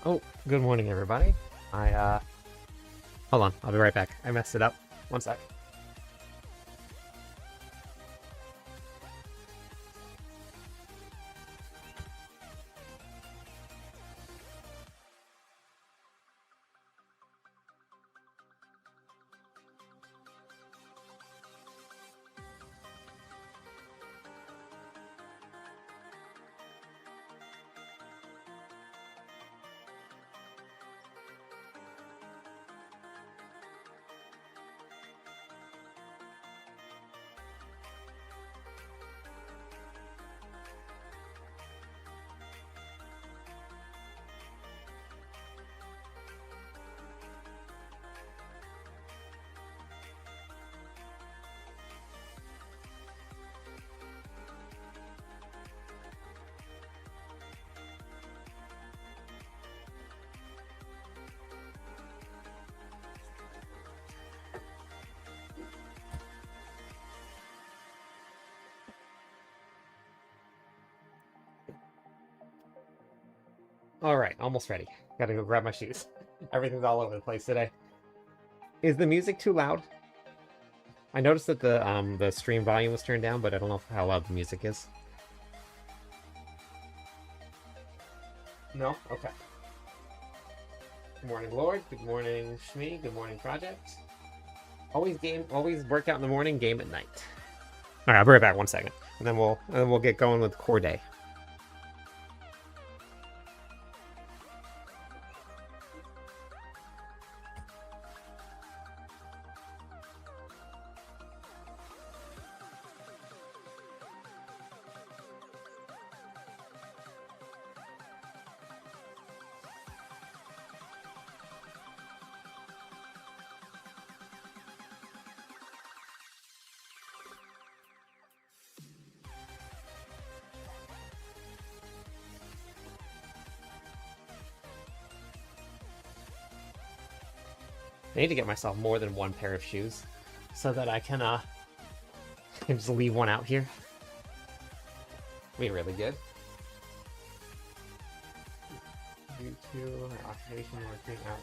Oh, good morning, everybody. Hold on, I'll be right back. I messed it up. One sec. Alright, almost ready. Gotta go grab my shoes. Everything's all over the place today. Is the music too loud? I noticed that the stream volume was turned down, but I don't know how loud the music is. No? Okay. Good morning, Lord. Good morning, Shmi. Good morning, Project. Always work out in the morning, game at night. Alright, I'll be right back 1 second. And then we'll get going with core day. I need to get myself more than one pair of shoes so that I can just leave one out here. Be really good. Due to occupation working out.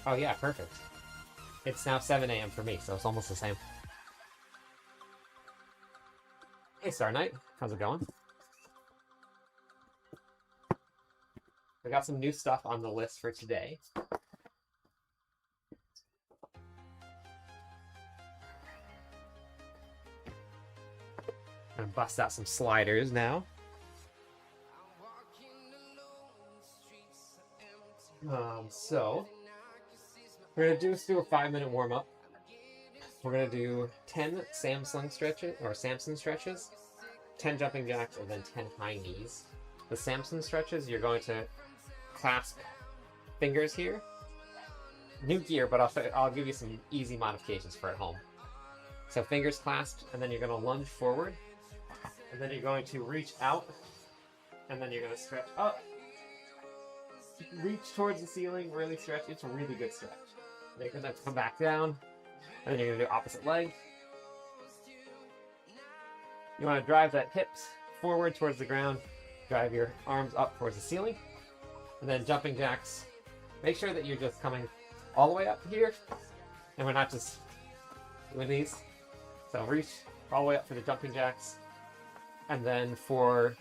Oh yeah, perfect. It's now 7 a.m. for me, so it's almost the same. Hey Star Knight, how's it going? I got some new stuff on the list for today. I'm gonna bust out some sliders now. So we're gonna do a 5-minute warm-up. We're gonna do 10 Samsung stretches or Samson stretches, 10 jumping jacks, and then 10 high knees. The Samson stretches, you're going to clasp fingers here. New gear, but I'll give you some easy modifications for at home. So fingers clasped, and then you're going to lunge forward, and then you're going to reach out, and then you're going to stretch up. Reach towards the ceiling, really stretch. It's a really good stretch. Then you're going to come back down, and then you're going to do opposite leg. You want to drive that hips forward towards the ground, drive your arms up towards the ceiling. And then jumping jacks, make sure that you're just coming all the way up here, and we're not just doing these. So reach all the way up for the jumping jacks. And then for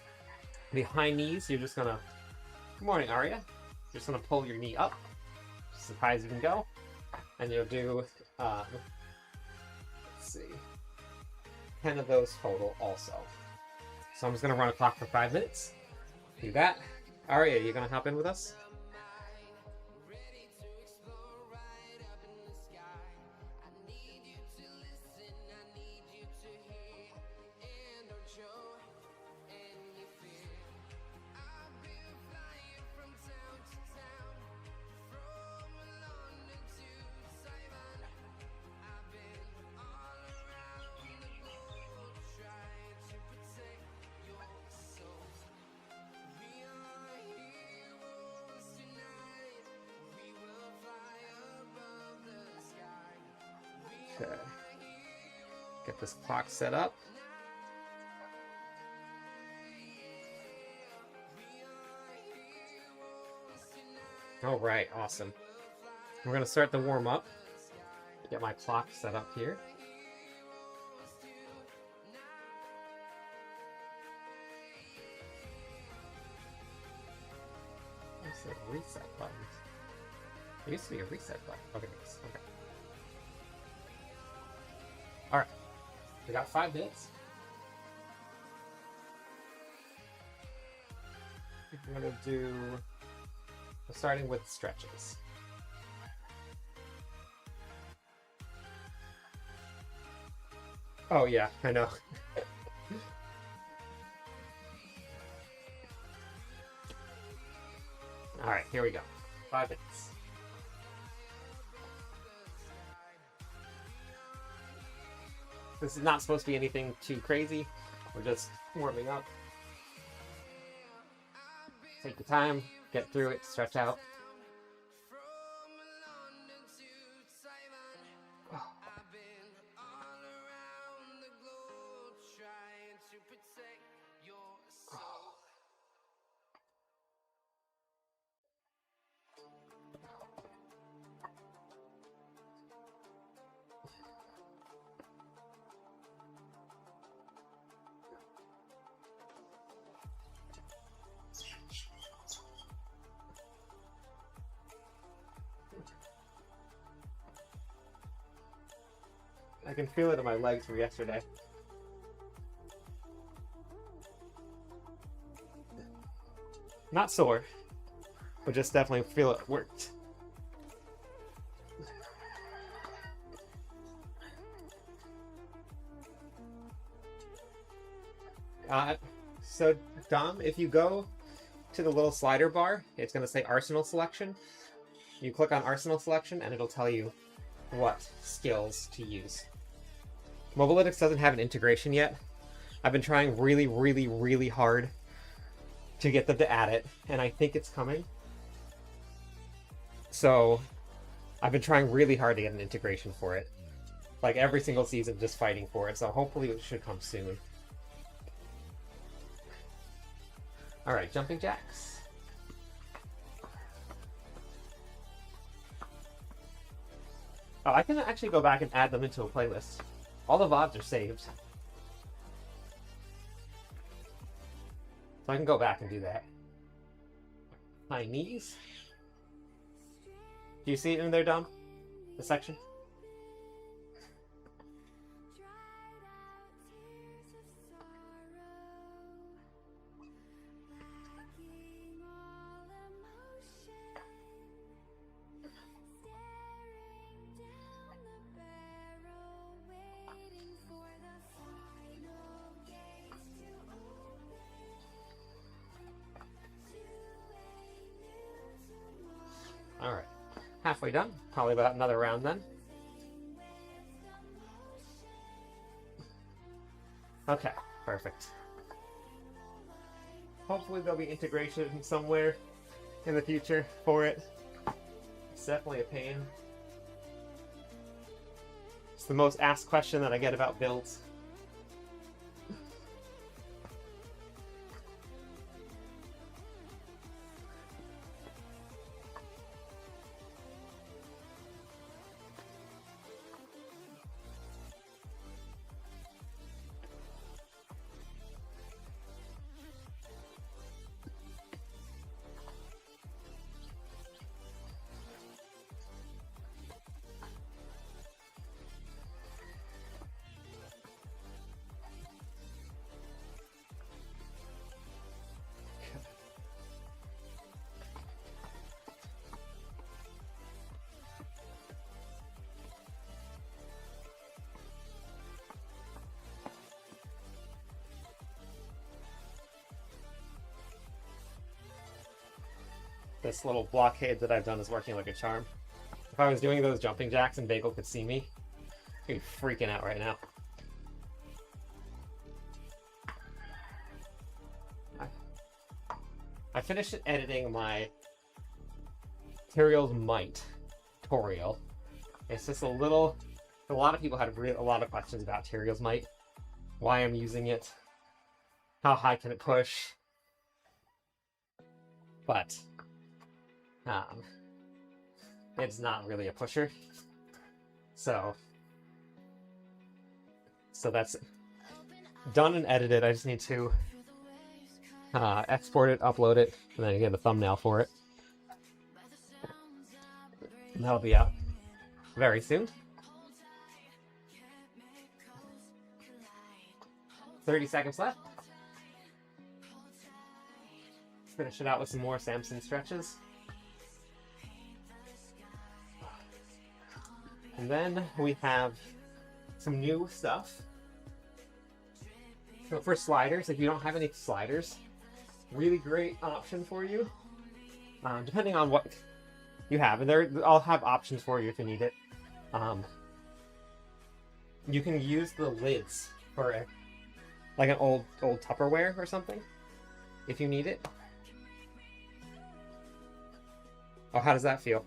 the high knees, you're just gonna, good morning, Arya. You're just gonna pull your knee up, just as high as you can go. And you'll do, let's see, 10 of those total also. So I'm just gonna run a clock for 5 minutes. Do that. Arya, you gonna hop in with us? Okay. Get this clock set up. All right, awesome. We're gonna start the warm up. Get my clock set up here. What's the reset button? There used to be a reset button. Okay, okay. All right, we got 5 minutes. We're gonna do. We're starting with stretches. Oh yeah, I know. All right, here we go. 5 minutes. This is not supposed to be anything too crazy. We're just warming up. Take the time, get through it, stretch out. I can feel it in my legs from yesterday. Not sore, but just definitely feel it worked. So Dom, if you go to the little slider bar, it's going to say Arsenal Selection. You click on Arsenal Selection and it'll tell you what skills to use. Mobalytics doesn't have an integration yet. I've been trying really, really, really hard to get them to add it, and I think it's coming. So I've been trying really hard to get an integration for it. Like every single season, just fighting for it, so hopefully it should come soon. Alright, jumping jacks. Oh, I can actually go back and add them into a playlist. All the VODs are saved. So I can go back and do that. High knees. Do you see it in there, Dom? The section? Alright, halfway done. Probably about another round then. Okay, perfect. Hopefully there'll be integration somewhere in the future for it. It's definitely a pain. It's the most asked question that I get about builds. This little blockade that I've done is working like a charm. If I was doing those jumping jacks and Bagel could see me, he'd be freaking out right now. I finished editing my Tyrael's Might tutorial. It's just a lot of people had a lot of questions about Tyrael's Might, why I'm using it, how high can it push, but it's not really a pusher. So that's done and edited. I just need to export it, upload it, and then get a thumbnail for it. And that'll be out very soon. 30 seconds left. Finish it out with some more Samson stretches. And then we have some new stuff. So for sliders, if you don't have any sliders, really great option for you. Depending on what you have, and I'll have options for you if you need it. You can use the lids for like an old Tupperware or something, if you need it. Oh, how does that feel?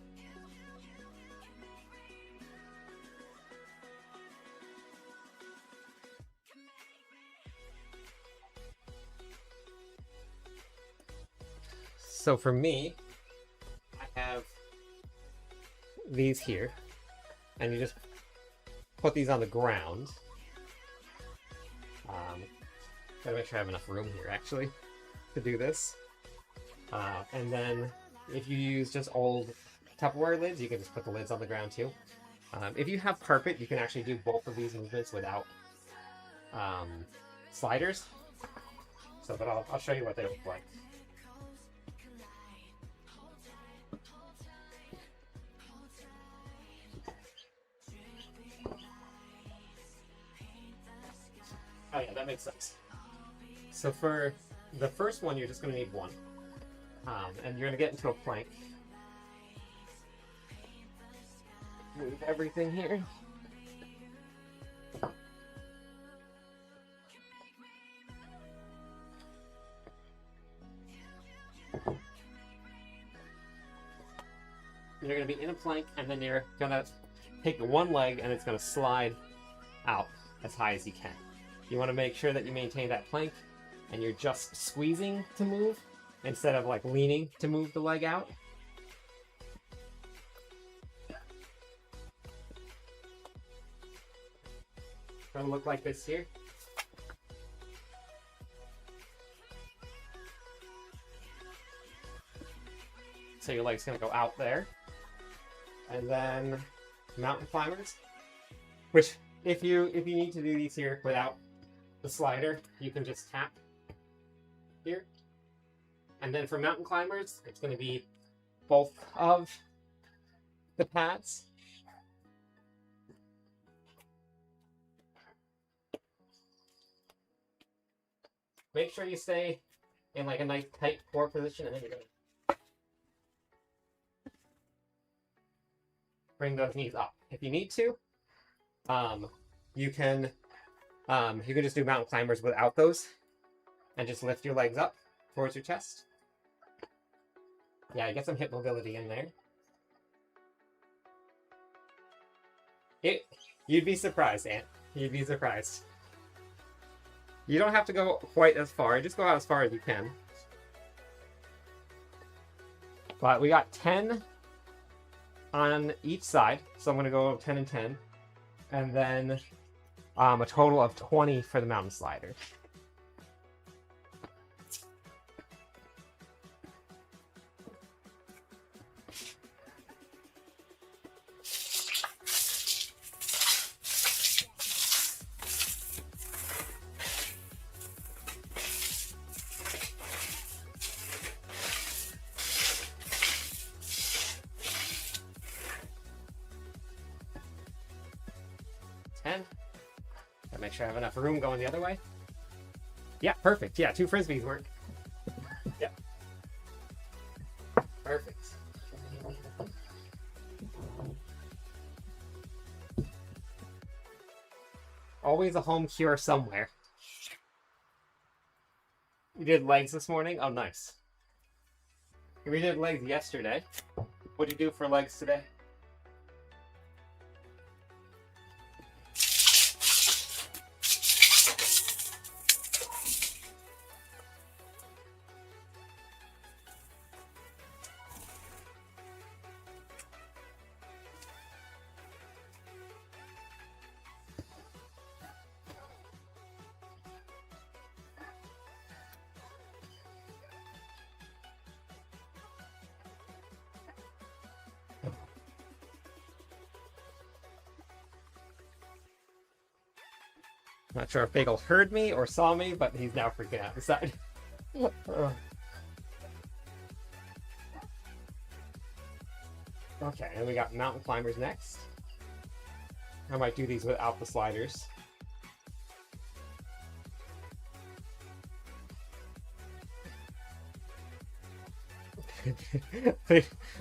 So for me, I have these here, and you just put these on the ground. Gotta make sure I have enough room here, actually, to do this. And then if you use just old Tupperware lids, you can just put the lids on the ground too. If you have carpet, you can actually do both of these movements without sliders. So, but I'll show you what they look like. Oh yeah, that makes sense. So for the first one, you're just going to need one. And you're going to get into a plank. Move everything here. You're going to be in a plank, and then you're going to take one leg, and it's going to slide out as high as you can. You want to make sure that you maintain that plank, and you're just squeezing to move, instead of like leaning to move the leg out. It's going to look like this here. So your leg's going to go out there. And then mountain climbers, which if you need to do these here without the slider, you can just tap here. And then for mountain climbers, it's going to be both of the pads. Make sure you stay in like a nice tight core position, and then you're going to bring those knees up. If you need to, you can just do mountain climbers without those, and just lift your legs up towards your chest. Yeah, get some hip mobility in there. You'd be surprised, Ant. You'd be surprised. You don't have to go quite as far. Just go out as far as you can. But we got 10 on each side, so I'm going to go 10 and 10. And then a total of 20 for the mountain slider. Gotta make sure I have enough room going the other way. Yeah, perfect. Yeah, 2 frisbees work. Yeah. Perfect. Always a home cure somewhere. You did legs this morning? Oh, nice. We did legs yesterday. What'd you do for legs today? Not sure if Bagel heard me or saw me, but he's now freaking out inside. Okay, and we got mountain climbers next. I might do these without the sliders.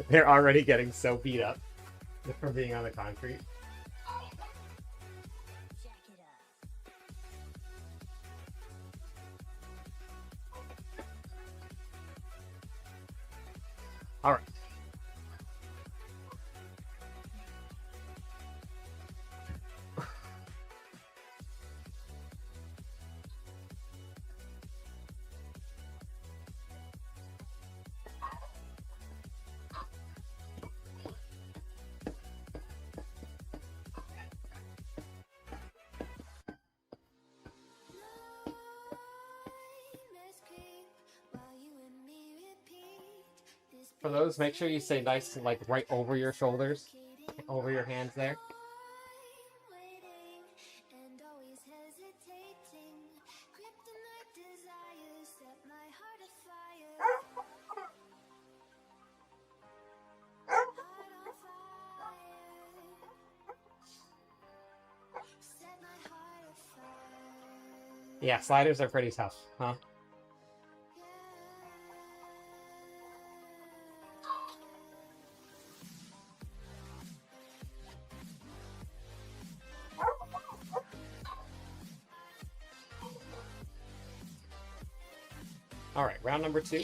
They're already getting so beat up from being on the concrete. All right. For those, make sure you stay nice and like right over your shoulders, over your hands there. Yeah, sliders are pretty tough, huh? All right, round number 2.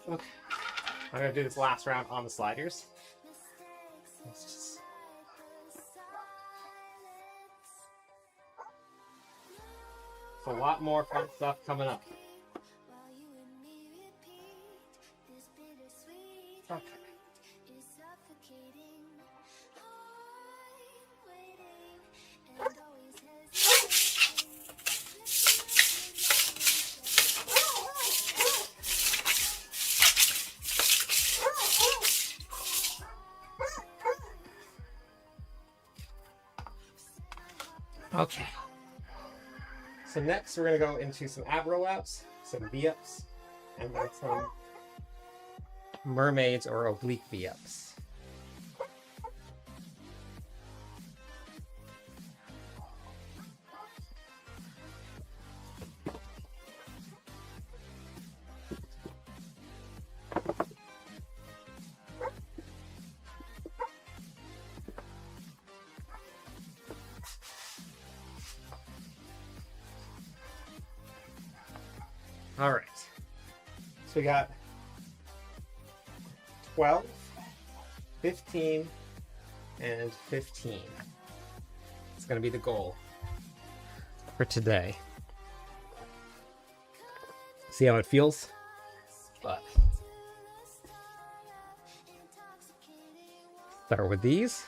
Okay. I'm gonna do this last round on the sliders. It's a lot more fun stuff coming up. Okay. Okay. So next we're going to go into some ab roll outs, some V-ups, and then some mermaids or oblique V-ups. All right, so we got 12, 15, and 15. It's going to be the goal for today. See how it feels? But start with these.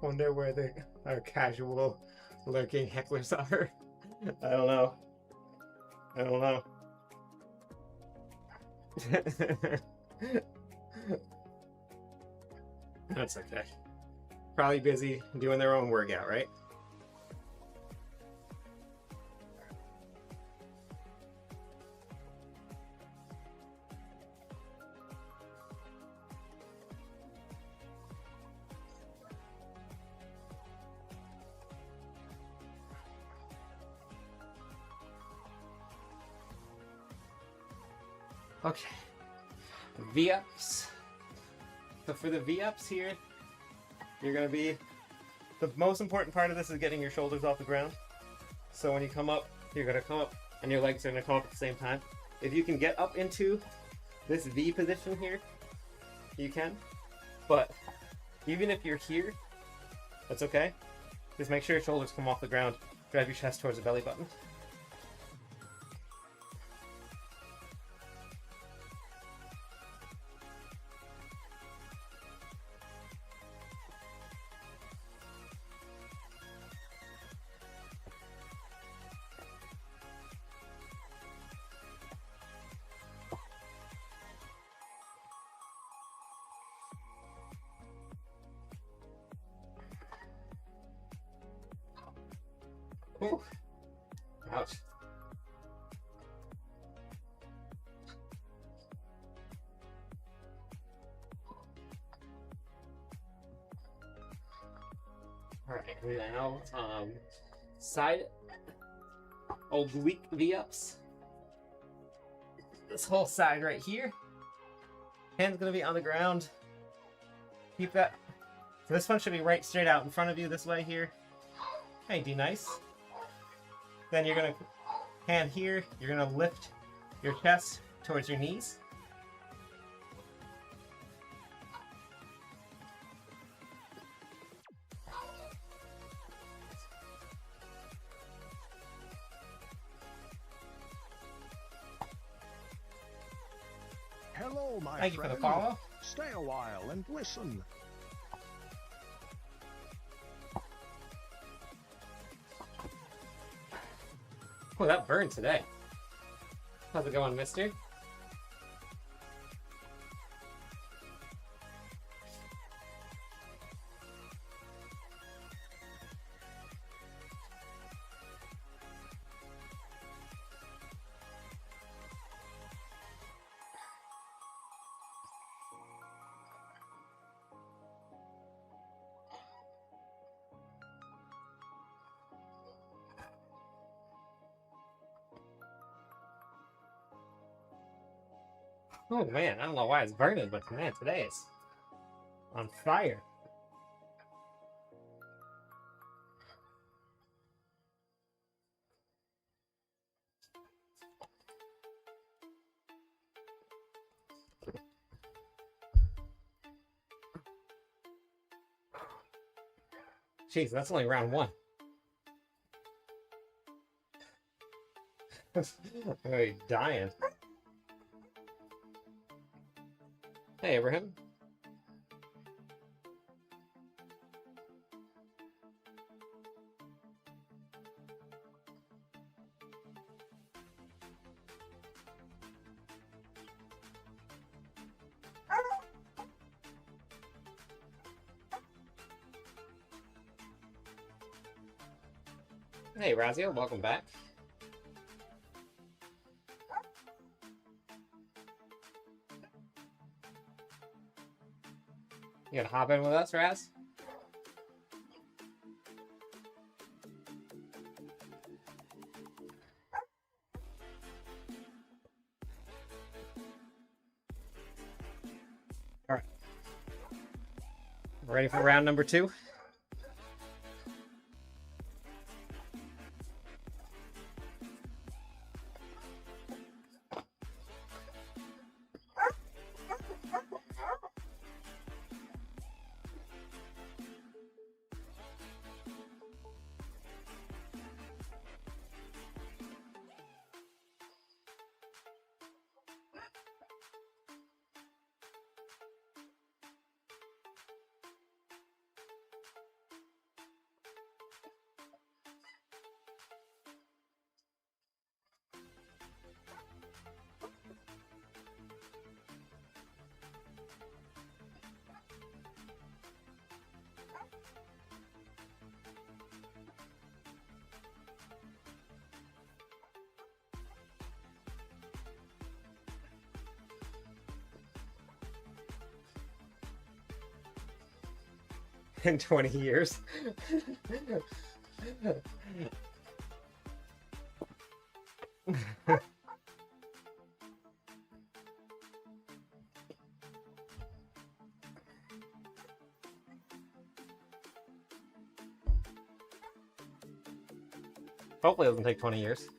Wonder where our casual lurking hecklers are. I don't know. I don't know. That's okay. Probably busy doing their own workout, right? Okay. V-ups. So for the V-ups here, you're going to be... The most important part of this is getting your shoulders off the ground. So when you come up, you're going to come up and your legs are going to come up at the same time. If you can get up into this V position here, you can. But even if you're here, that's okay. Just make sure your shoulders come off the ground. Drive your chest towards the belly button. Ooh. Ouch. Alright, now side oblique V-ups. This whole side right here. Hand's gonna be on the ground. Keep that. So this one should be right straight out in front of you this way here. Hey, D nice. Then you're gonna hand here, you're gonna lift your chest towards your knees. Hello, my Thank you for friend. the follow. Stay a while and listen. Oh, that burned today. How's it going, mister? Oh man, I don't know why it's burning, but man, today it's on fire. Jeez, that's only round one. I'm really dying. Hey, Abraham. Hey, Razio, welcome back. You gonna hop in with us, Raz? All right. Ready for round number 2? in 20 years. Hopefully it doesn't take 20 years.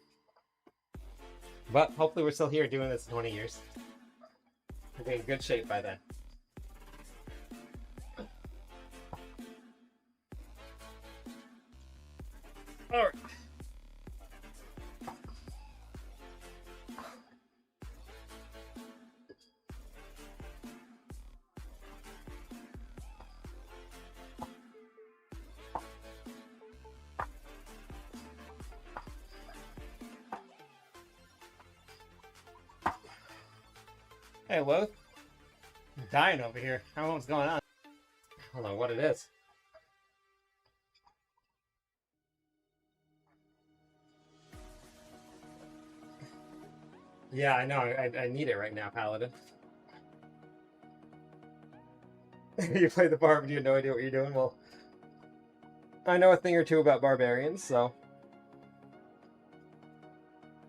But hopefully we're still here doing this in 20 years. We'll be in good shape by then. Alright. Hey, Lo. I'm dying over here. I don't know what's going on. I don't know what it is. Yeah, I know. I need it right now, Paladin. You play the Barb, you have no idea what you're doing? Well, I know a thing or two about Barbarians, so...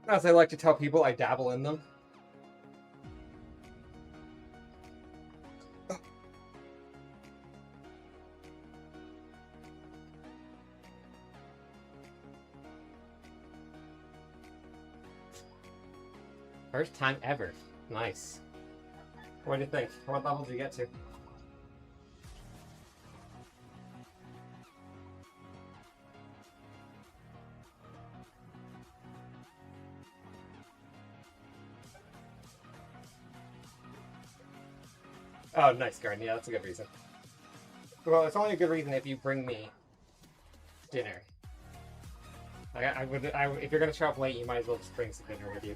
As I like to tell people, I dabble in them. First time ever. Nice. What do you think? What level did you get to? Oh, nice garden. Yeah, that's a good reason. Well, it's only a good reason if you bring me dinner. If you're gonna show up late, you might as well just bring some dinner with you,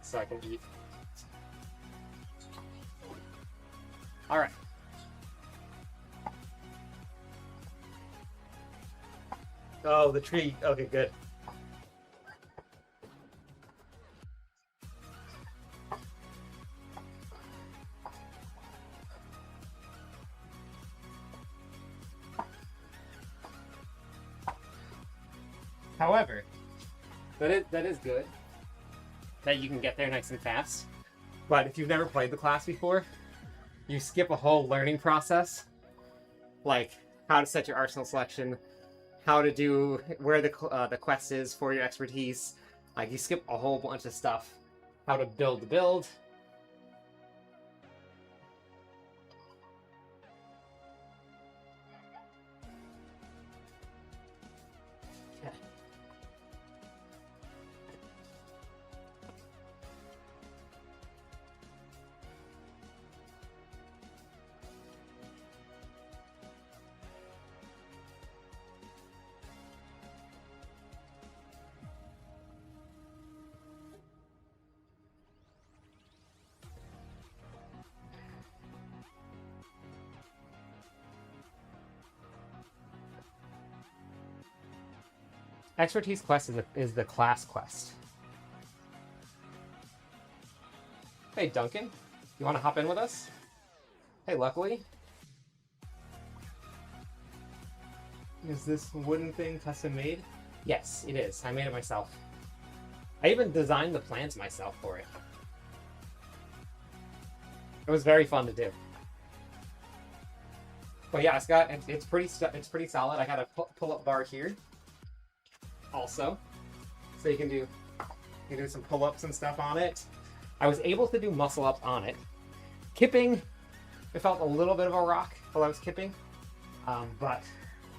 so I can eat. All right. Oh, the tree. Okay, good. However, that is good that you can get there nice and fast. But if you've never played the class before, you skip a whole learning process, like how to set your arsenal selection, how to do where the quest is for your expertise. Like you skip a whole bunch of stuff. How to build the build. Expertise quest is the class quest. Hey, Duncan. You want to hop in with us? Hey, luckily. Is this wooden thing custom made? Yes, it is. I made it myself. I even designed the plans myself for it. It was very fun to do. But yeah, it's pretty solid. I got a pull-up bar here. Also, so you can do some pull-ups and stuff on it. I was able to do muscle-ups on it. Kipping, it felt a little bit of a rock while I was kipping, but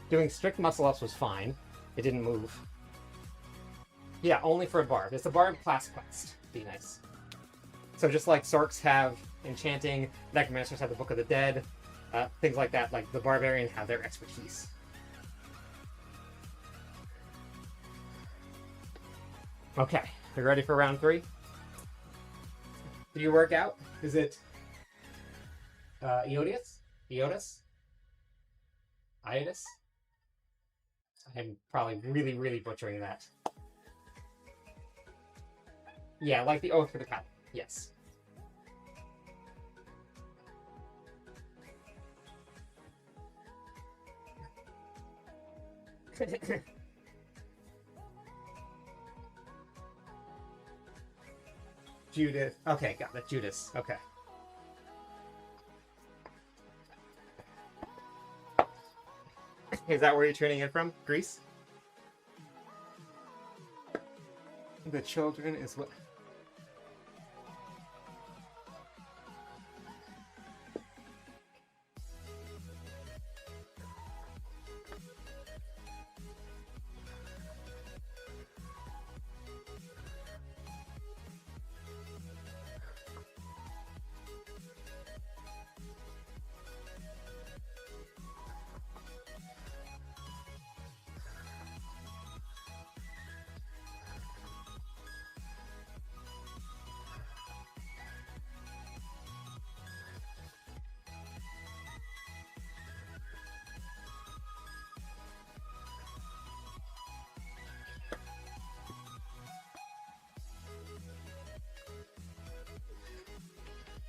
doing strict muscle-ups was fine. It didn't move. Yeah, only for a barb. It's a barb class quest. Be nice. So just like Sorks have enchanting, necromancers have the Book of the Dead, things like that. Like the barbarians have their expertise. Okay, you ready for round 3? Did you work out? Is it Eotus? Eotus? Iotus? I'm probably really butchering that. Yeah, like the Oath for the Cat. Yes. Judith. Okay, got it. Judas. Okay. Is that where you're tuning in from? Greece? The children is what?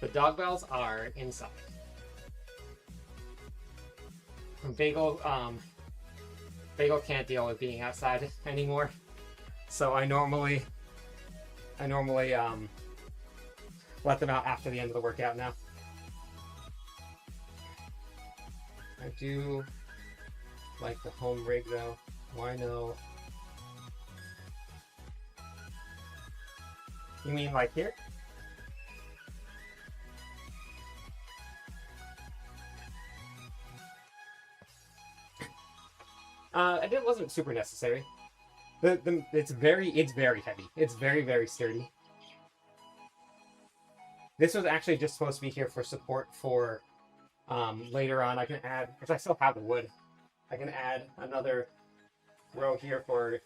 The dog bells are inside. Bagel can't deal with being outside anymore, so I normally let them out after the end of the workout now. I do like the home rig though. Why no? You mean like here? It wasn't super necessary. It's very heavy. It's very sturdy. This was actually just supposed to be here for support for later on. I can add, because I still have the wood, I can add another row here for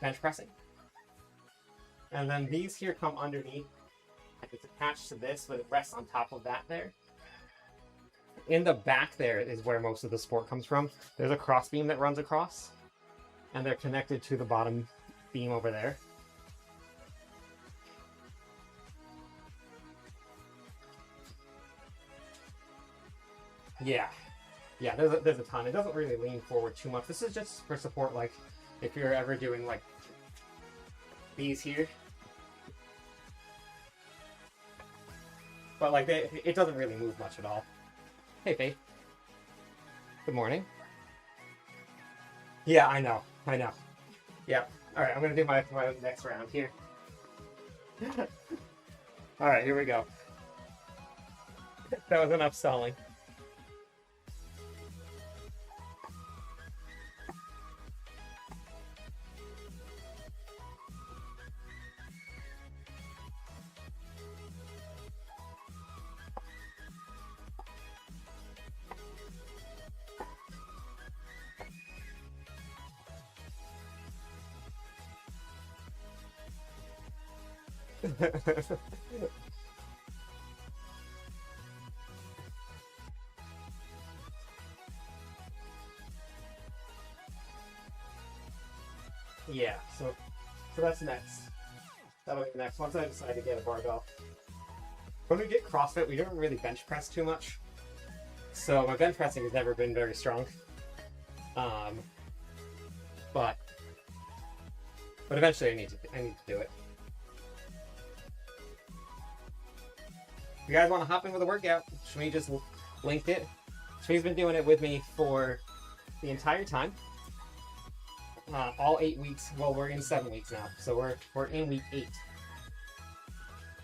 bench pressing. And then these here come underneath. It's attached to this, but it rests on top of that there. In the back there is where most of the support comes from. There's a cross beam that runs across, and they're connected to the bottom beam over there. Yeah, there's a ton. It doesn't really lean forward too much. This is just for support, like if you're ever doing like these here. But like it doesn't really move much at all. Hey, Faith. Good morning. Yeah, I know. Yeah. Alright, I'm gonna do my next round here. Alright, here we go. That was enough stalling. Yeah, so that's next. That'll be next. Once I decide to get a barbell. When we get CrossFit, we don't really bench press too much. So my bench pressing has never been very strong. But eventually I need to do it. If you guys want to hop in with a workout, Shmi just linked it. Shmi's been doing it with me for the entire time. All 8 weeks. Well, we're in 7 weeks now, so we're in week 8.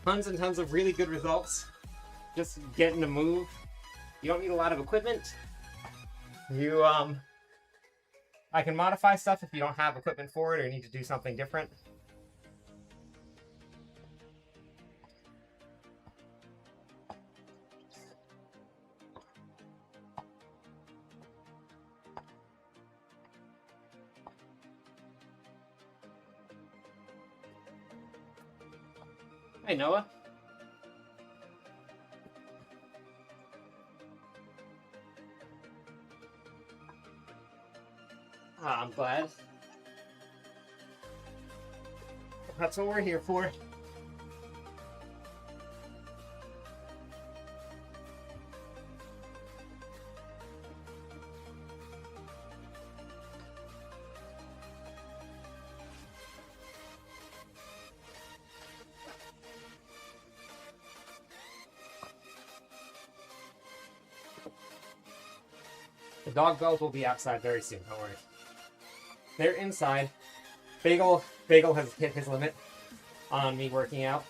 Tons and tons of really good results. Just getting to move. You don't need a lot of equipment. I can modify stuff if you don't have equipment for it or need to do something different. Hey, Noah. I'm glad. That's what we're here for. The dog bells will be outside very soon, don't worry. They're inside. Bagel has hit his limit on me working out.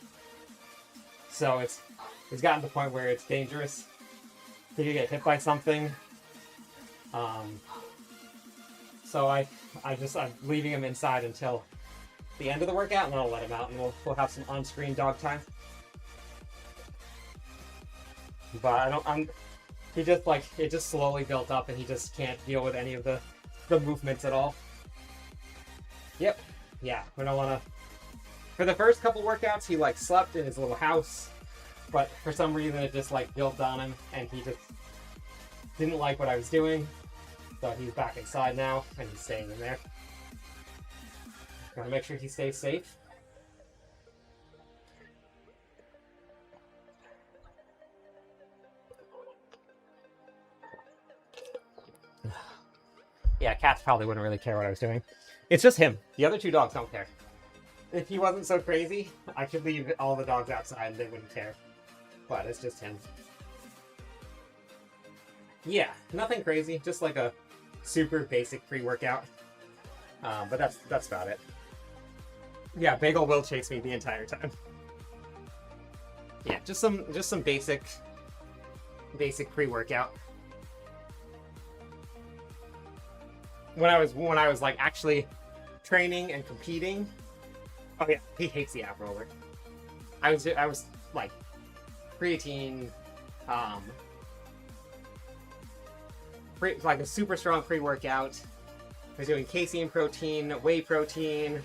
So it's gotten to the point where it's dangerous. He could get hit by something. So I'm leaving him inside until the end of the workout, and then I'll let him out, and we'll have some on-screen dog time. But it just slowly built up, and he just can't deal with any of the movements at all. Yep. Yeah, we don't want to... For the first couple workouts, he, slept in his little house, but for some reason it just, built on him, and he just didn't like what I was doing, so he's back inside now, and he's staying in there. Gotta make sure he stays safe. Yeah, cats probably wouldn't really care what I was doing. It's just him. The other two dogs don't care. If he wasn't so crazy, I could leave all the dogs outside and they wouldn't care. But it's just him. Yeah, nothing crazy. Just like a super basic pre-workout. But that's about it. Yeah, Bagel will chase me the entire time. Yeah, just some basic pre-workout. When I was actually training and competing, oh yeah, he hates the ab roller. I was creatine, a super strong pre-workout. I was doing casein protein, whey protein.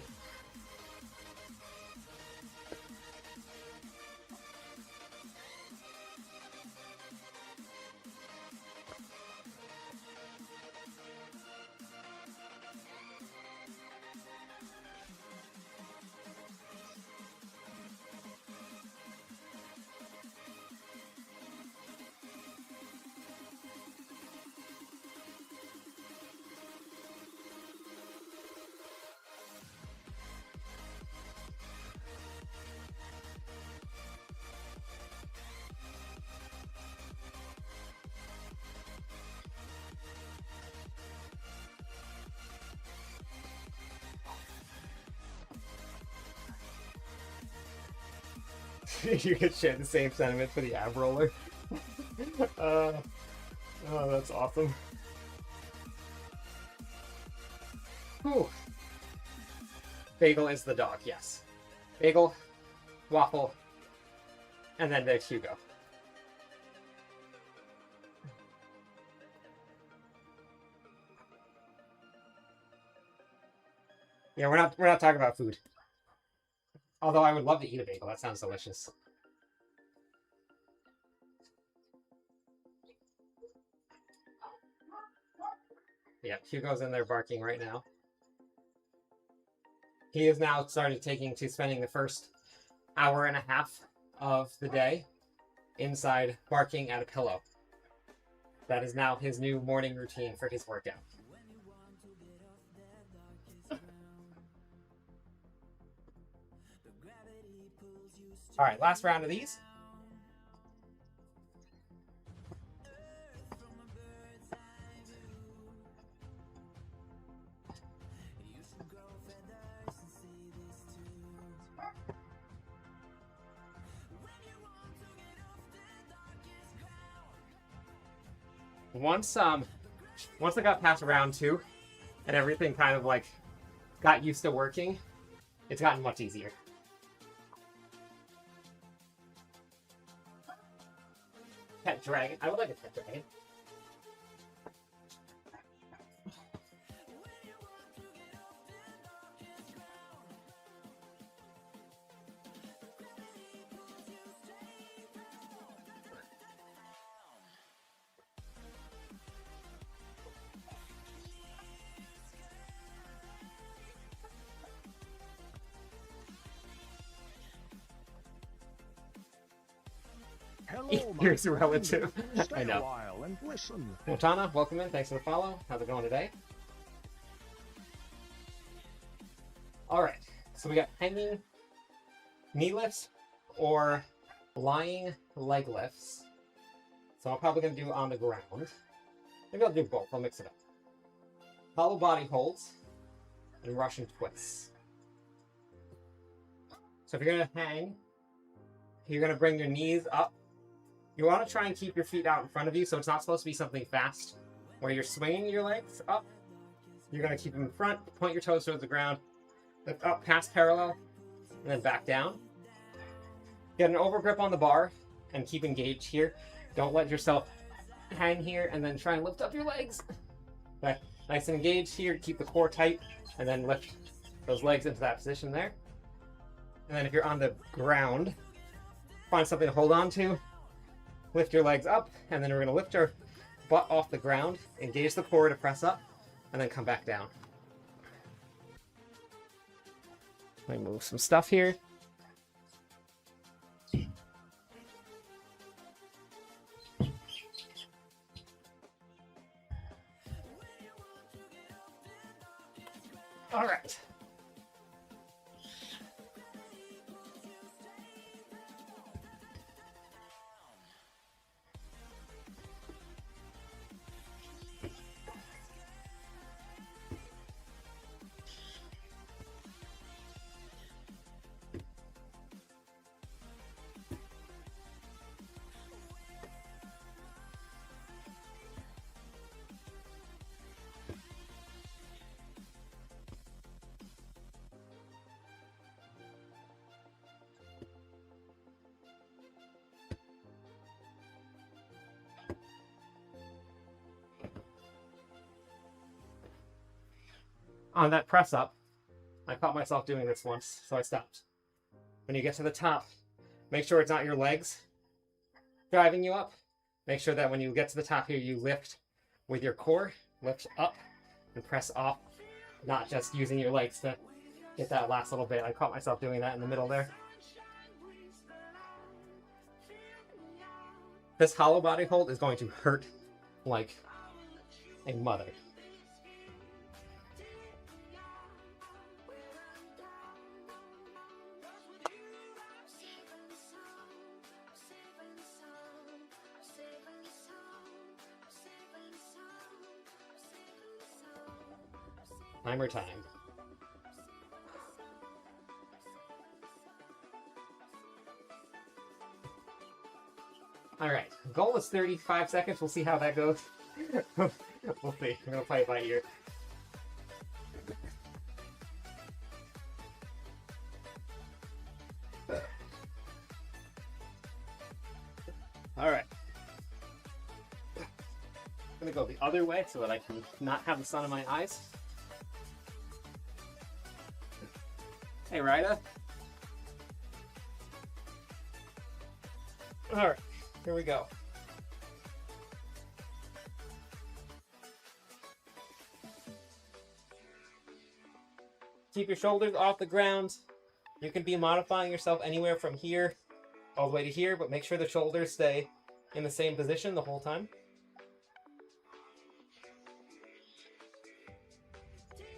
You could share the same sentiment for the ab roller. Oh, that's awesome. Whew. Bagel is the dog, yes. Bagel, Waffle, and then there's Hugo. Yeah, we're not talking about food. Although I would love to eat a bagel. That sounds delicious. Yeah, Hugo's in there barking right now. He is now spending the first hour and a half of the day inside barking at a pillow. That is now his new morning routine for his workout. All right, last round of these. Once I got past round 2 and everything kind of got used to working, it's gotten much easier. Pet dragon. I would like a pet dragon. Hello, Here's a friend. relative. Stay I know. a while and listen. Montana, welcome in. Thanks for the follow. How's it going today? Alright, so we got hanging knee lifts or lying leg lifts. So I'm probably going to do on the ground. Maybe I'll do both. I'll mix it up. Hollow body holds and Russian twists. So if you're going to hang, you're going to bring your knees up. You want to try and keep your feet out in front of you, so it's not supposed to be something fast where you're swinging your legs up. You're going to keep them in front, point your toes towards the ground, lift up past parallel, and then back down. Get an overgrip on the bar and keep engaged here. Don't let yourself hang here and then try and lift up your legs. Okay. Nice and engaged here, keep the core tight, and then lift those legs into that position there. And then if you're on the ground, find something to hold on to, lift your legs up, and then we're going to lift our butt off the ground, engage the core to press up, and then come back down. Let me move some stuff here. All right. On that press up, I caught myself doing this once, so I stopped. When you get to the top, make sure it's not your legs driving you up. Make sure that when you get to the top here, you lift with your core, lift up and press off, not just using your legs to get that last little bit. I caught myself doing that in the middle there. This hollow body hold is going to hurt like a mother. Timer time. All right, goal is 35 seconds. We'll see how that goes. We'll see. We're gonna play it by ear. All right. I'm gonna go the other way so that I can not have the sun in my eyes. Hey, Ryda. All right, here we go. Keep your shoulders off the ground. You can be modifying yourself anywhere from here all the way to here, but make sure the shoulders stay in the same position the whole time.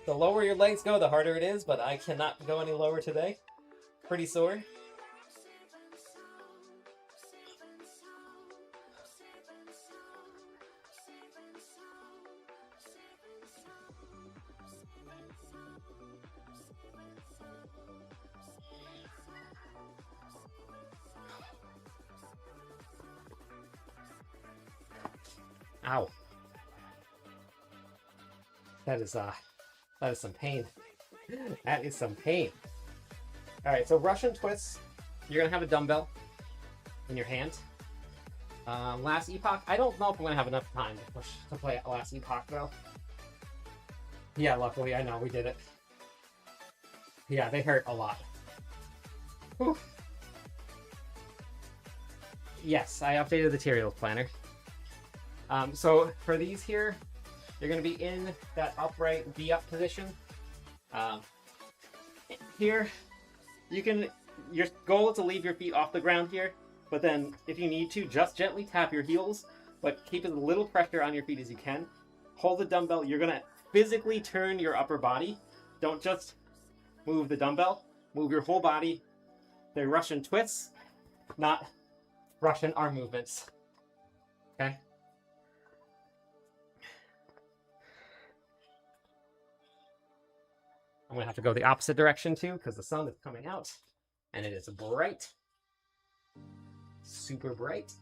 The lower your legs go, the harder it is, but I cannot go any lower today. Pretty sore. Ow. That is some pain. That is some pain. All right, so Russian twists. You're gonna have a dumbbell in your hand. Last epoch. I don't know if I'm gonna have enough time to play last epoch though. Yeah, luckily I know we did it. Yeah, they hurt a lot. Whew. Yes, I updated the materials planner. So for these here, you're going to be in that upright V-up position. Here, your goal is to leave your feet off the ground here, but then if you need to, just gently tap your heels, but keep as little pressure on your feet as you can. Hold the dumbbell. You're going to physically turn your upper body. Don't just move the dumbbell. Move your whole body. They're Russian twists, not Russian arm movements. Okay? I'm gonna have to go the opposite direction too because the sun is coming out and it is bright. Super bright.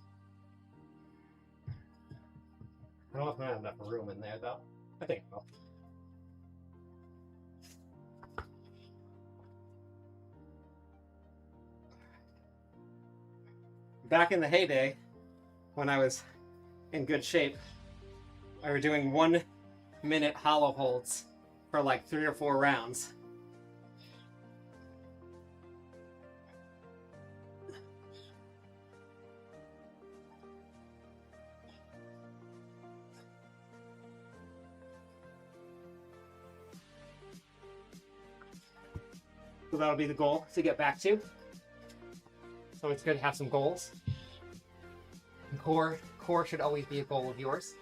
I don't know if I have enough room in there though. I think I will. Back in the heyday, when I was in good shape, I were doing 1 minute hollow holds for like 3 or 4 rounds. So that'll be the goal to get back to. So it's good to have some goals. Core should always be a goal of yours.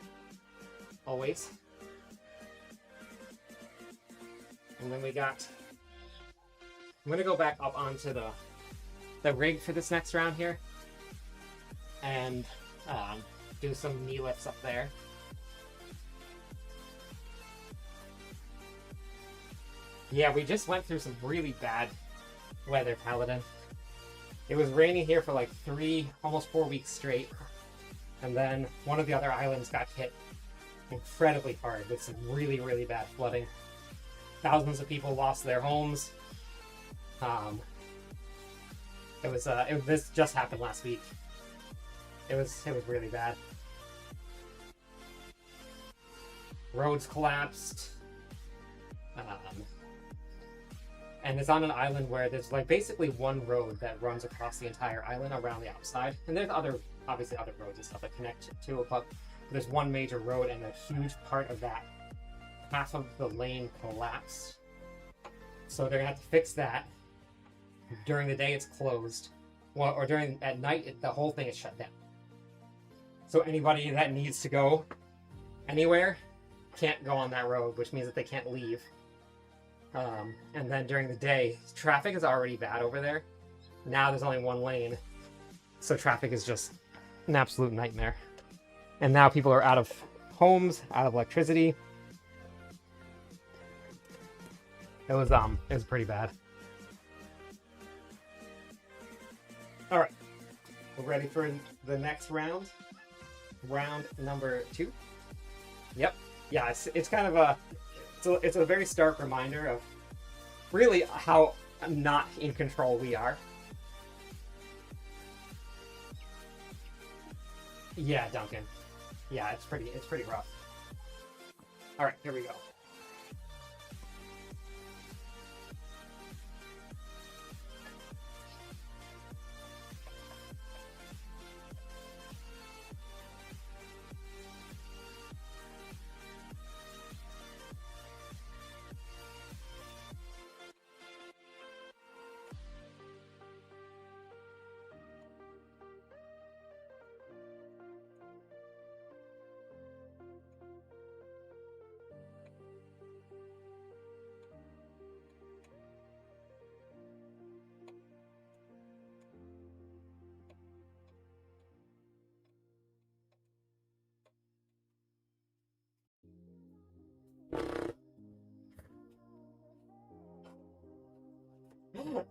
Always. And then we got... I'm going to go back up onto the rig for this next round here. And do some knee lifts up there. Yeah, we just went through some really bad weather, Paladin. It was raining here for like 3, almost 4 weeks straight. And then one of the other islands got hit incredibly hard with some really, really bad flooding. Thousands of people lost their homes. This just happened last week. It was really bad. Roads collapsed. And it's on an island where there's like basically one road that runs across the entire island around the outside. And there's obviously other roads and stuff that connect to it, but there's one major road and a huge part of that, half of the lane collapsed. So they're gonna have to fix that. During the day it's closed. Well, or at night the whole thing is shut down. So anybody that needs to go anywhere can't go on that road, which means that they can't leave. And then during the day, traffic is already bad over there. Now there's only one lane, so traffic is just an absolute nightmare. And now people are out of homes, out of electricity. It was pretty bad. All right, we're ready for the next round. Round number 2. Yep. Yeah, it's kind of it's a very stark reminder of really how not in control we are. Yeah, Duncan. Yeah, it's pretty rough. All right, here we go.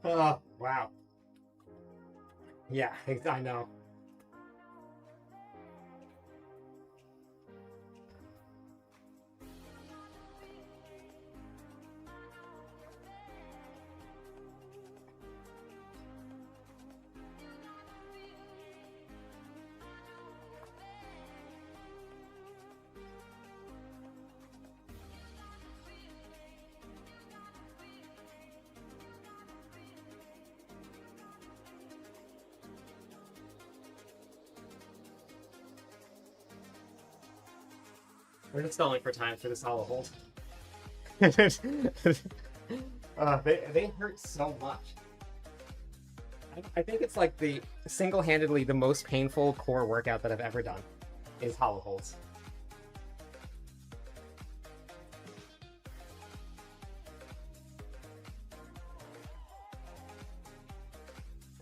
Oh, wow. Yeah, I know. We're just stalling for time for this hollow hold. They hurt so much. I think it's like the single-handedly the most painful core workout that I've ever done is hollow holds.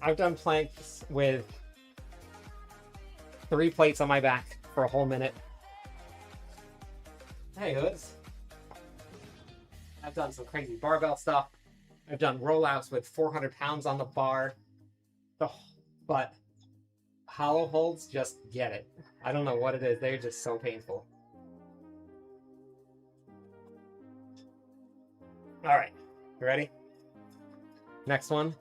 I've done planks with 3 plates on my back for a whole minute. Hey, Hoods. I've done some crazy barbell stuff. I've done rollouts with 400 pounds on the bar. Oh, but hollow holds just get it. I don't know what it is. They're just so painful. All right, you ready? Next one.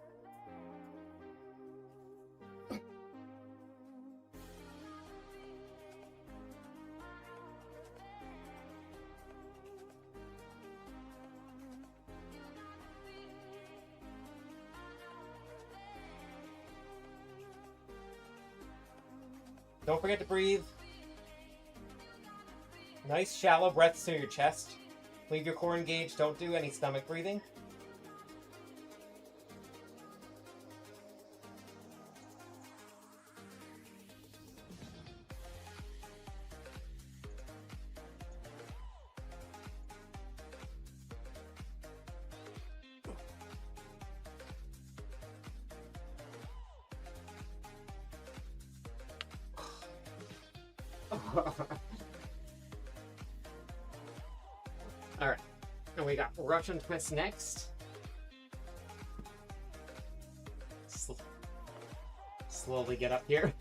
Don't forget to breathe. Nice shallow breaths through your chest. Leave your core engaged. Don't do any stomach breathing. Alright, and we got Russian twist next. Slowly get up here.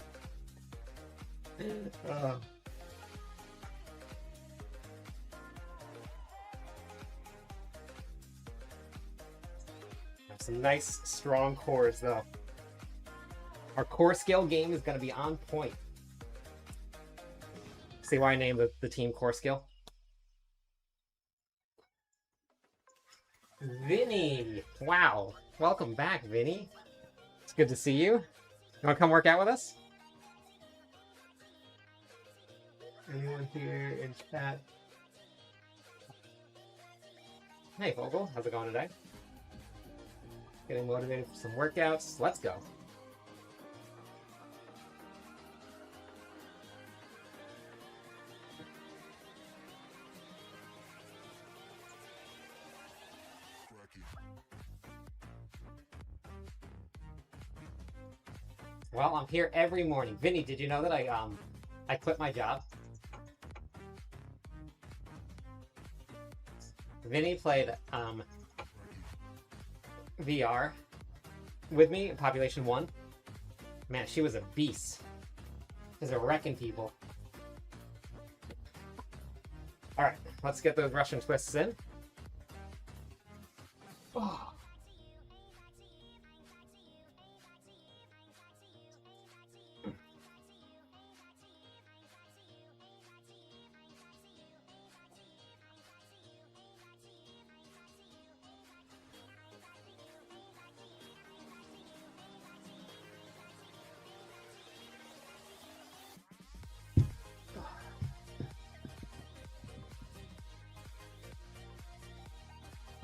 Have some nice, strong cores, though. Our core scale game is going to be on point. See why I named the team core skill? Vinny! Wow. Welcome back, Vinny. It's good to see you. You want to come work out with us? Anyone here in chat? Hey, Vogel. How's it going today? Getting motivated for some workouts. Let's go. Well, I'm here every morning. Vinny, did you know that I quit my job? Vinny played VR with me in Population 1. Man, she was a beast. She was wrecking people. Alright, let's get those Russian twists in. Oh.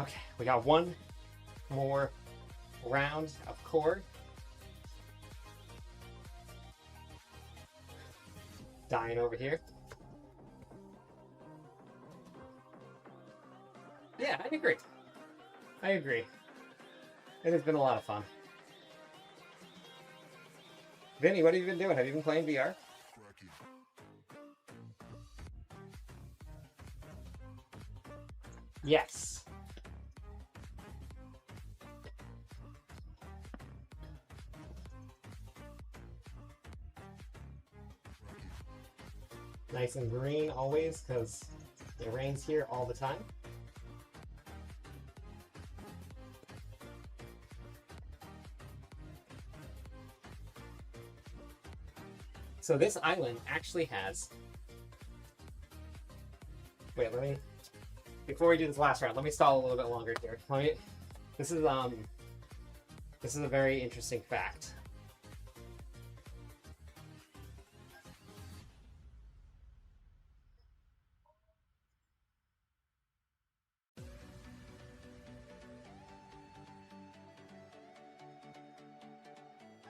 Okay, we got one more round of core. Dying over here. Yeah, I agree. I agree. It has been a lot of fun. Vinny, what have you been doing? Have you been playing VR? Yes. Nice and green always, because it rains here all the time. So this island actually has... Wait, let me... Before we do this last round, let me stall a little bit longer here. This is a very interesting fact.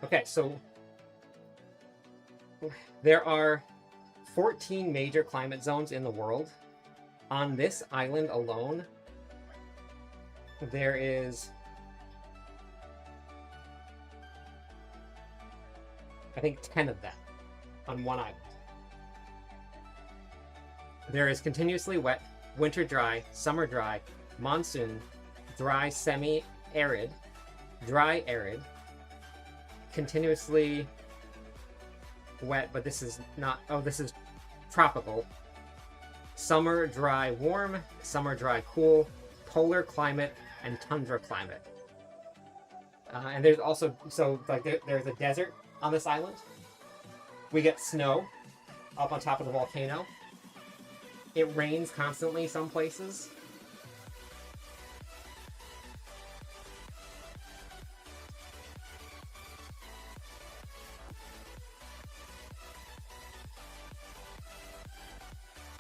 Okay, so there are 14 major climate zones in the world. On this island alone, there is, I think, 10 of them on one island. There is continuously wet, winter dry, summer dry, monsoon, dry, semi-arid, dry, arid, continuously wet, but this is not, oh, this is tropical. Summer, dry, warm, summer, dry, cool, polar climate, and tundra climate. And there's also, so like there's a desert on this island. We get snow up on top of the volcano. It rains constantly some places.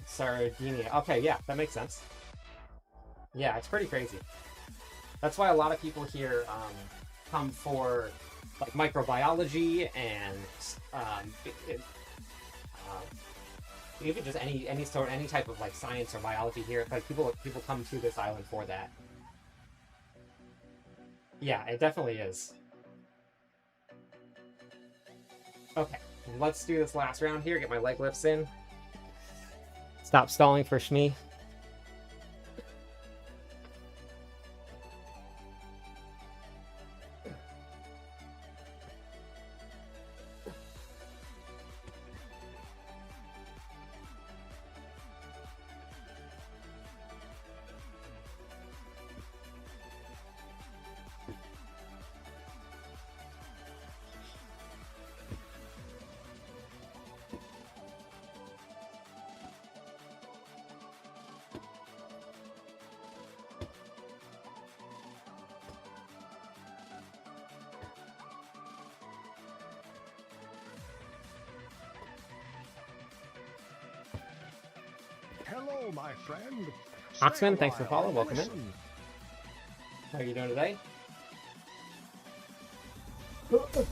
Sardinia. Okay, yeah, that makes sense. Yeah, it's pretty crazy. That's why a lot of people here come for like microbiology and even just any type of like science or biology here. Like people come to this island for that. Yeah, it definitely is. Okay, let's do this last round here. Get my leg lifts in. Stop stalling for Shmi. Hello, my friend. Oxman, Stay a thanks for while following. and Welcome in. listen. How are you doing today? Okay,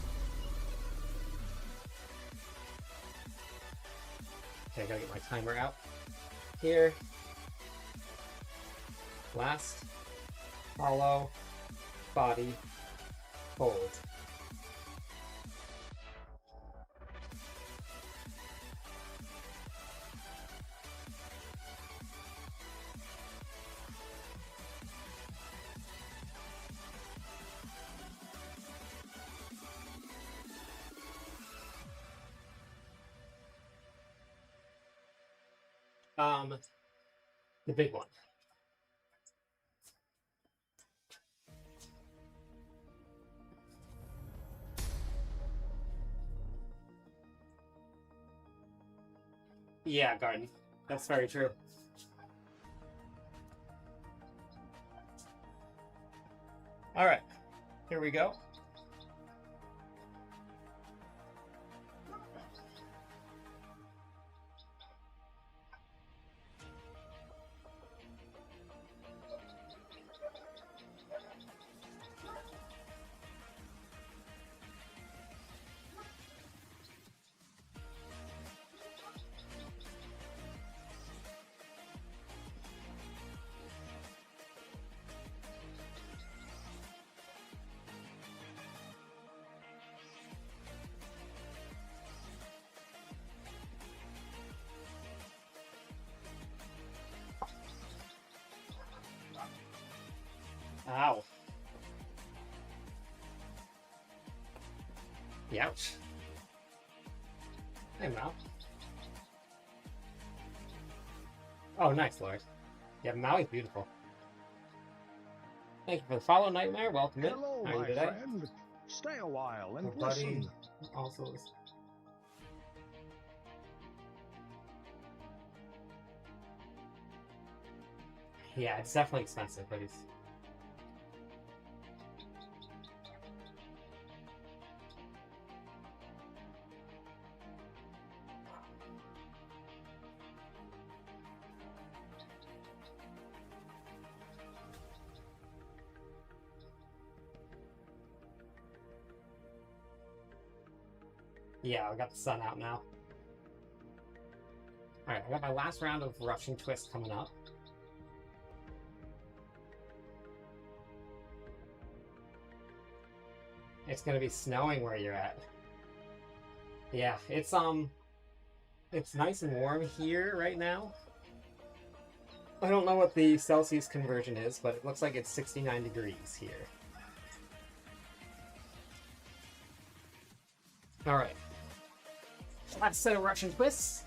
I gotta get my timer out. Here. Last. Follow. Body. Hold. The big one. Yeah, Garden. That's very true. All right, here we go. Ow. Ouch. Hey, Mal. Oh, nice, Lord. Yeah, Maui's beautiful. Thank you for the follow, Nightmare. Welcome in. Hello, How are you my today? friend. Stay a while and My buddy listen. also is. Yeah, it's definitely expensive, but it's. Yeah, I got the sun out now. Alright, I got my last round of Russian Twist coming up. It's gonna be snowing where you're at. Yeah, it's nice and warm here right now. I don't know what the Celsius conversion is, but it looks like it's 69 degrees here. Alright. Last set of Russian twists.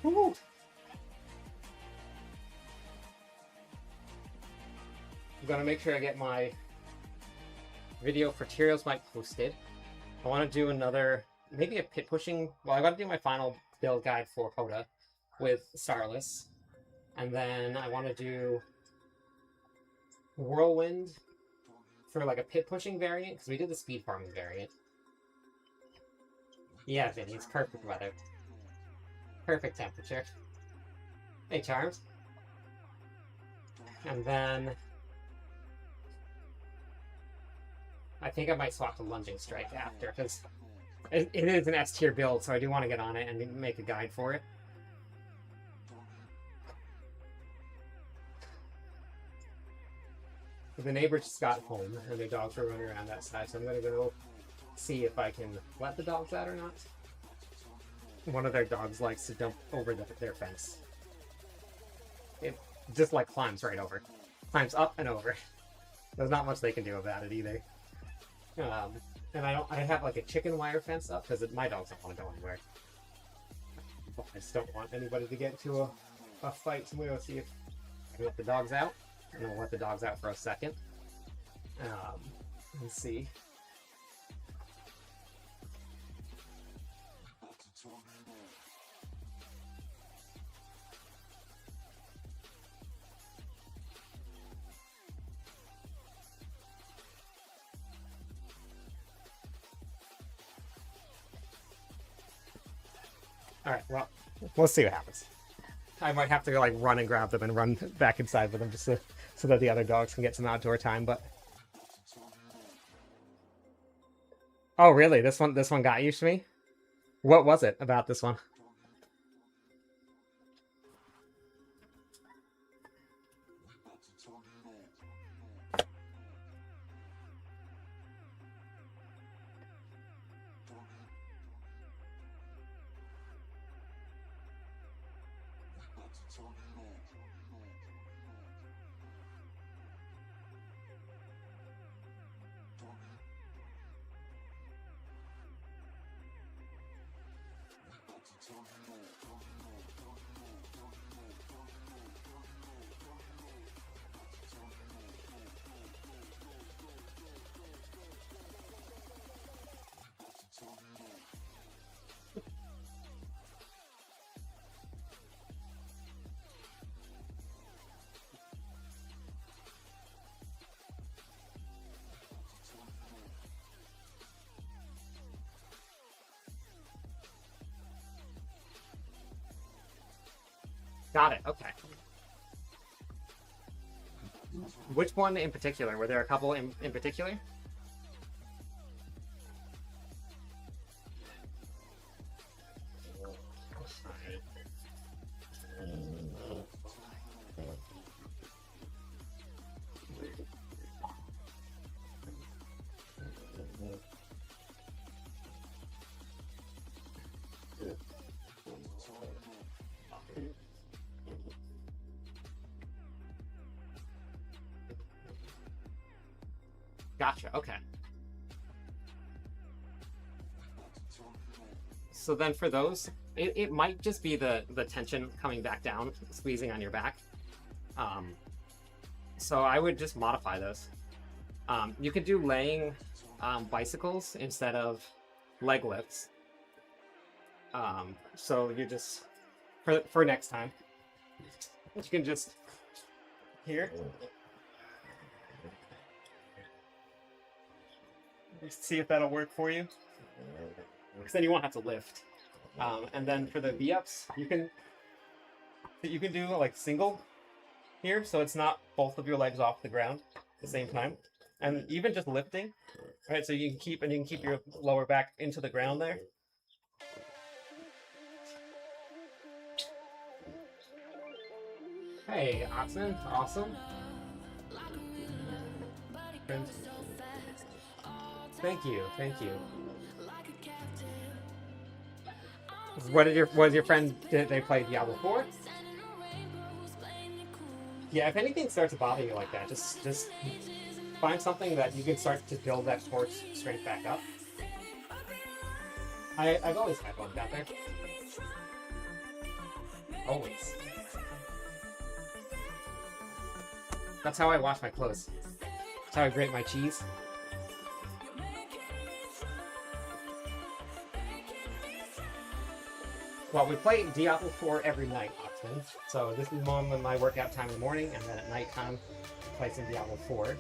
Woo. I'm gonna make sure I get my video for Tyrios Might posted. I want to do another, maybe a pit pushing. Well, I got to do my final build guide for Hoda with Starless, and then I want to do Whirlwind for like a pit pushing variant because we did the speed farming variant. Yeah, Vinny, it's perfect weather. Perfect temperature. Hey, Charms. And then I think I might swap to Lunging Strike after, because it is an S tier build, so I do want to get on it and make a guide for it. The neighbor just got home, and their dogs were running around that side, so I'm going to go see if I can let the dogs out or not. One of their dogs likes to jump over their fence. It just like climbs right over. Climbs up and over. There's not much they can do about it either. And I have like a chicken wire fence up because my dogs don't want to go anywhere. I just don't want anybody to get into a fight. So we'll see if I can let the dogs out. And we'll let the dogs out for a second. Let's see. Alright, well, we'll see what happens. I might have to like run and grab them and run back inside with them just so that the other dogs can get some outdoor time, but... Oh, really? This one got used to me? What was it about this one? Got it, okay. Which one in particular? Were there a couple in particular? Gotcha, okay. So then for those, it might just be the tension coming back down, squeezing on your back. So I would just modify those. You could do laying bicycles instead of leg lifts. So you just, for next time, you can just, here. Just see if that'll work for you. Because then you won't have to lift. And then for the V-ups, you can do like single here, so it's not both of your legs off the ground at the same time. And even just lifting, right? So you can keep your lower back into the ground there. Hey, Oxman, awesome. Thank you, thank you. Was your friend, did they play Diablo 4? Yeah, if anything starts to bother you like that, just find something that you can start to build that core strength back up. I've always had one down there. Always. That's how I wash my clothes. That's how I grate my cheese. Well, we play Diablo 4 every night, Oxman. So this is my workout time in the morning, and then at nighttime, we play some Diablo 4.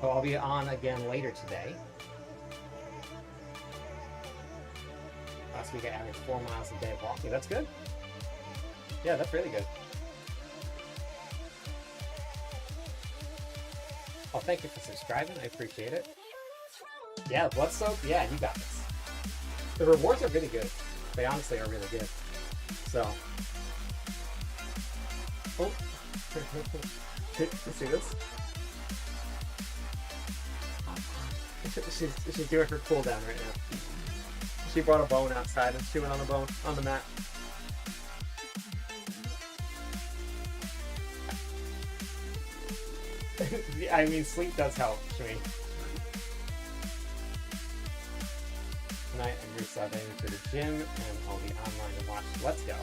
So I'll be on again later today. Last week I averaged 4 miles a day of walking. That's good. Yeah, that's really good. Oh, thank you for subscribing. I appreciate it. Yeah, blood soak. Yeah, you got this. The rewards are really good. They honestly are really good. So. Oh. You see this? She's doing her cooldown right now. She brought a bone outside and she went on the bone on the mat. I mean, sleep does help, Shmi. Tonight I'm resubbing to the gym and I'll be online to watch Let's Go.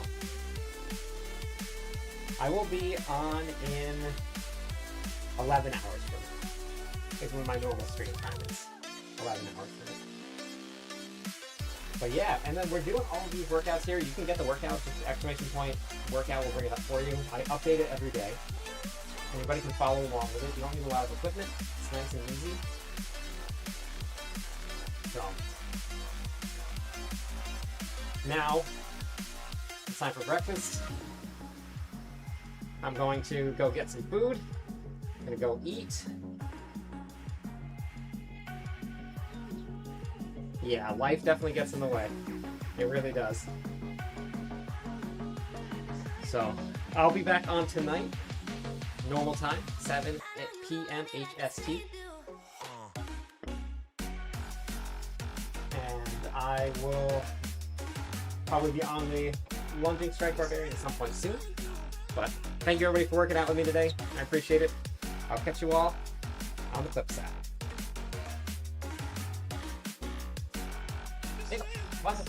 I will be on in 11 hours from now. It's when my normal stream time is 11 hours from now. But yeah, and then we're doing all of these workouts here. You can get the workout, just exclamation point workout will bring it up for you. I update it every day. Anybody can follow along with it. You don't need a lot of equipment. It's nice and easy. So now it's time for breakfast. I'm going to go get some food. I'm gonna go eat. Yeah, life definitely gets in the way. It really does. So I'll be back on tonight. Normal time, 7 p.m. HST. And I will probably be on the lunging strike Barbarian at some point soon. But thank you everybody for working out with me today. I appreciate it. I'll catch you all on the flip side. Hey, what's up?